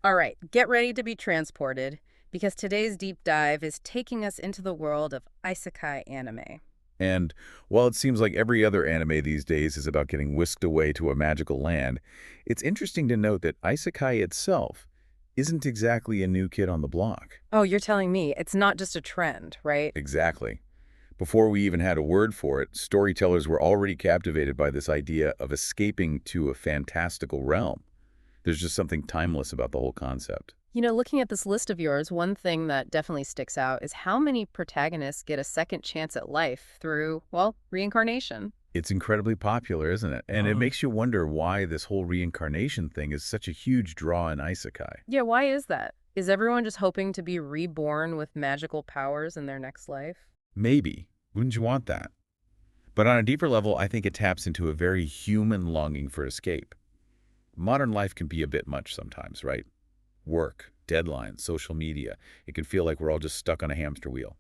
All right, get ready to be transported because today's deep dive is taking us into the world of isekai anime. And while it seems like every other anime these days is about getting whisked away to a magical land, it's interesting to note that isekai itself isn't exactly a new kid on the block. Oh, you're telling me it's not just a trend, right? Exactly. Before we even had a word for it, storytellers were already captivated by this idea of escaping to a fantastical realm. There's just something timeless about the whole concept. Looking at this list of yours, one thing that definitely sticks out is how many protagonists get a second chance at life through, well, reincarnation. It's incredibly popular, isn't it? And it makes you wonder why this whole reincarnation thing is such a huge draw in isekai. Yeah, why is that? Is everyone just hoping to be reborn with magical powers in their next life? Maybe. Wouldn't you want that? But on a deeper level, I think it taps into a very human longing for escape. Modern life can be a bit much sometimes, right? Work, deadlines, social media. It can feel like we're all just stuck on a hamster wheel.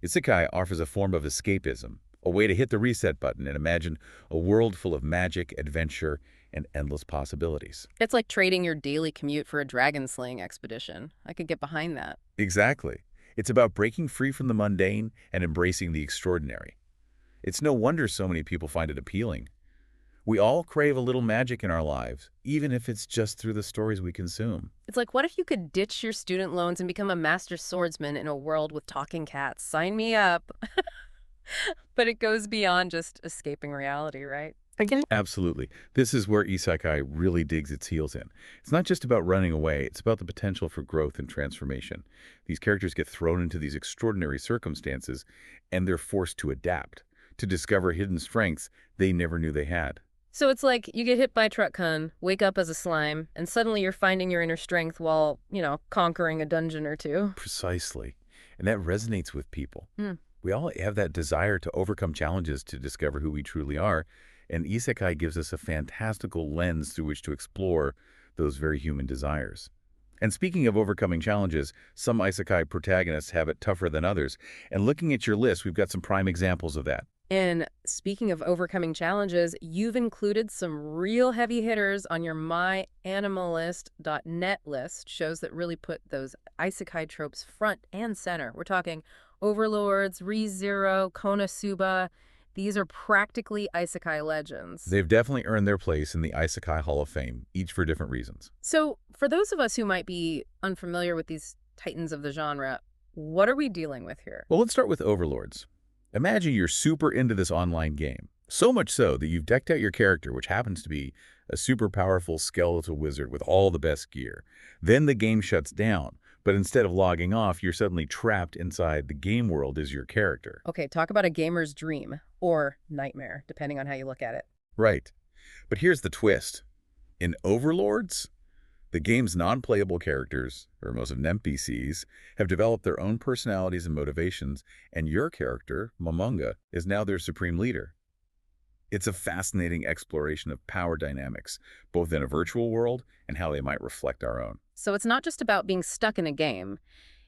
Isekai offers a form of escapism, a way to hit the reset button and imagine a world full of magic, adventure, and endless possibilities. It's like trading your daily commute for a dragon slaying expedition. I could get behind that. Exactly. It's about breaking free from the mundane and embracing the extraordinary. It's no wonder so many people find it appealing. We all crave a little magic in our lives, even if it's just through the stories we consume. It's like, what if you could ditch your student loans and become a master swordsman in a world with talking cats? Sign me up. But it goes beyond just escaping reality, right? Absolutely. This is where isekai really digs its heels in. It's not just about running away, it's about the potential for growth and transformation. These characters get thrown into these extraordinary circumstances, and they're forced to adapt, to discover hidden strengths they never knew they had. So it's like you get hit by a truck con, wake up as a slime, and suddenly you're finding your inner strength while, conquering a dungeon or two. Precisely. And that resonates with people. Hmm. We all have that desire to overcome challenges to discover who we truly are, and isekai gives us a fantastical lens through which to explore those very human desires. And speaking of overcoming challenges, some isekai protagonists have it tougher than others. And looking at your list, we've got some prime examples of that. And speaking of overcoming challenges, you've included some real heavy hitters on your myanimalist.net list, shows that really put those isekai tropes front and center. We're talking Overlords, ReZero, Konosuba. These are practically isekai legends. They've definitely earned their place in the Isekai Hall of Fame, each for different reasons. So, for those of us who might be unfamiliar with these titans of the genre, what are we dealing with here? Well, let's start with Overlords. Imagine you're super into this online game. So much so that you've decked out your character, which happens to be a super powerful skeletal wizard with all the best gear. Then the game shuts down, but instead of logging off, you're suddenly trapped inside the game world as your character. Okay, talk about a gamer's dream or nightmare, depending on how you look at it. Right. But here's the twist. In Overlords, the game's non-playable characters, or most of them NPCs, have developed their own personalities and motivations, and your character, Momonga, is now their supreme leader. It's a fascinating exploration of power dynamics, both in a virtual world and how they might reflect our own. So it's not just about being stuck in a game.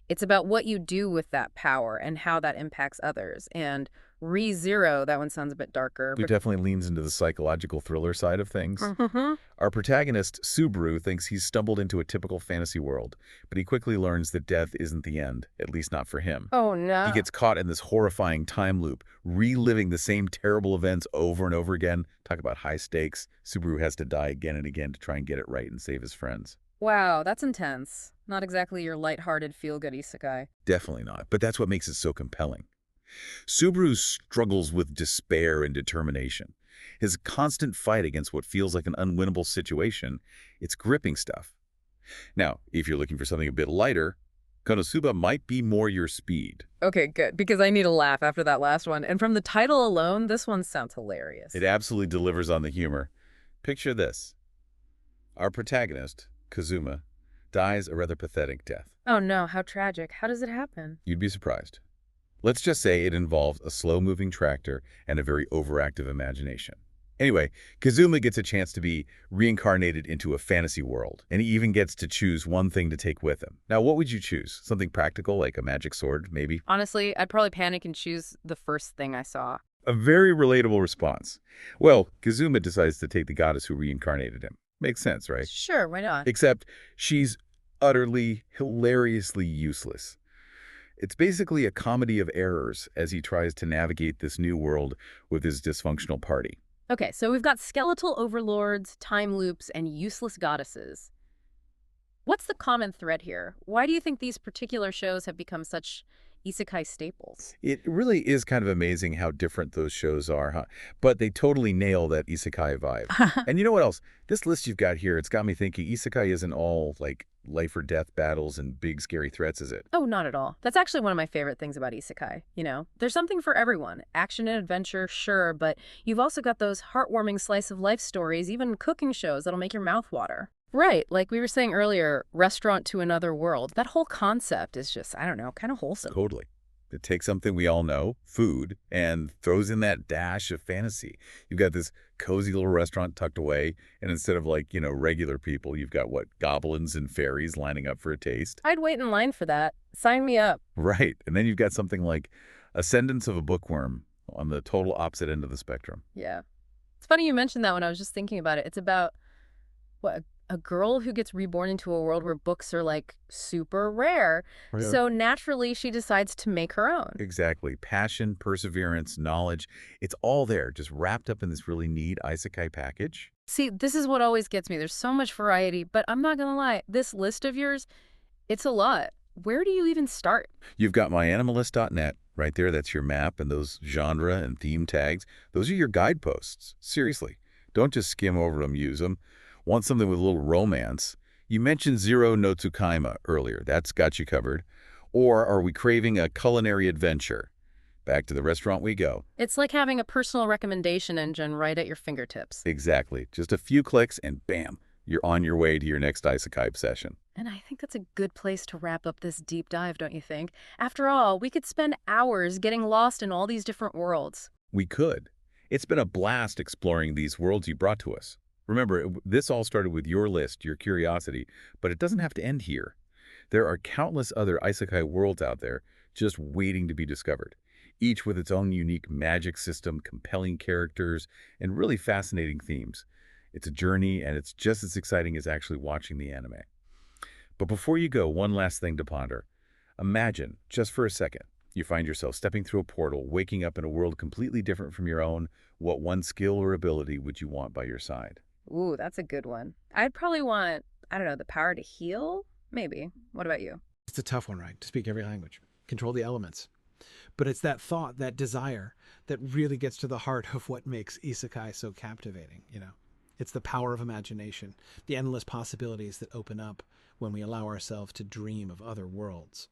It's about what you do with that power and how that impacts others. And ReZero, that one sounds a bit darker. It definitely leans into the psychological thriller side of things. Mhm. Our protagonist, Subaru, thinks he's stumbled into a typical fantasy world, but he quickly learns that death isn't the end, at least not for him. Oh, He no. gets caught in this horrifying time loop, reliving the same terrible events over and over again. Talk about high stakes. Subaru has to die again and again to try and get it right and save his friends. Wow, that's intense. Not exactly your lighthearted, feel-good isekai. Definitely not, but that's what makes it so compelling. Subaru struggles with despair and determination. His constant fight against what feels like an unwinnable situation, it's gripping stuff. Now, if you're looking for something a bit lighter, Konosuba might be more your speed. Okay, good, because I need a laugh after that last one. And from the title alone, this one sounds hilarious. It absolutely delivers on the humor. Picture this. Our protagonist, Kazuma, dies a rather pathetic death. Oh no, how tragic. How does it happen? You'd be surprised. Let's just say it involves a slow-moving tractor and a very overactive imagination. Anyway, Kazuma gets a chance to be reincarnated into a fantasy world, and he even gets to choose one thing to take with him. Now, what would you choose? Something practical, like a magic sword, maybe? Honestly, I'd probably panic and choose the first thing I saw. A very relatable response. Well, Kazuma decides to take the goddess who reincarnated him. Makes sense, right? Sure, why not? Except she's utterly, hilariously useless. It's basically a comedy of errors as he tries to navigate this new world with his dysfunctional party. Okay, so we've got skeletal overlords, time loops, and useless goddesses. What's the common thread here? Why do you think these particular shows have become such isekai staples? It really is kind of amazing how different those shows are, huh? But they totally nail that isekai vibe. And you know what else? This list you've got here, it's got me thinking isekai isn't all like life or death battles and big scary threats, is it? Oh, not at all. That's actually one of my favorite things about isekai. There's something for everyone. Action and adventure, sure, but you've also got those heartwarming slice of life stories, even cooking shows that'll make your mouth water. Right, like we were saying earlier, restaurant to another world. That whole concept is just, I don't know, kind of wholesome. Totally. It takes something we all know, food, and throws in that dash of fantasy. You've got this cozy little restaurant tucked away, and instead of like, regular people, you've got what, goblins and fairies lining up for a taste? I'd wait in line for that. Sign me up. Right. And then you've got something like Ascendance of a Bookworm on the total opposite end of the spectrum. Yeah. It's funny you mentioned that when I was just thinking about it. It's about what a girl who gets reborn into a world where books are like super rare. Yeah. So naturally she decides to make her own. Exactly. Passion, perseverance, knowledge. It's all there, just wrapped up in this really neat isekai package. See, this is what always gets me. There's so much variety, but I'm not gonna lie, this list of yours, it's a lot. Where do you even start? You've got myanimalist.net right there. That's your map and those genre and theme tags. Those are your guideposts. Seriously. Don't just skim over them, use them. Want something with a little romance? You mentioned Zero no Tsukaima earlier. That's got you covered. Or are we craving a culinary adventure? Back to the restaurant we go. It's like having a personal recommendation engine right at your fingertips. Exactly. Just a few clicks and bam, you're on your way to your next isekai obsession. And I think that's a good place to wrap up this deep dive, don't you think? After all, we could spend hours getting lost in all these different worlds. We could. It's been a blast exploring these worlds you brought to us. Remember, this all started with your list, your curiosity, but it doesn't have to end here. There are countless other isekai worlds out there just waiting to be discovered, each with its own unique magic system, compelling characters, and really fascinating themes. It's a journey, and it's just as exciting as actually watching the anime. But before you go, one last thing to ponder. Imagine, just for a second, you find yourself stepping through a portal, waking up in a world completely different from your own. What one skill or ability would you want by your side? Ooh, that's a good one. I'd probably want, I don't know, the power to heal? Maybe. What about you? It's a tough one, right? To speak every language, control the elements. But it's that thought, that desire, that really gets to the heart of what makes isekai so captivating. It's the power of imagination, the endless possibilities that open up when we allow ourselves to dream of other worlds.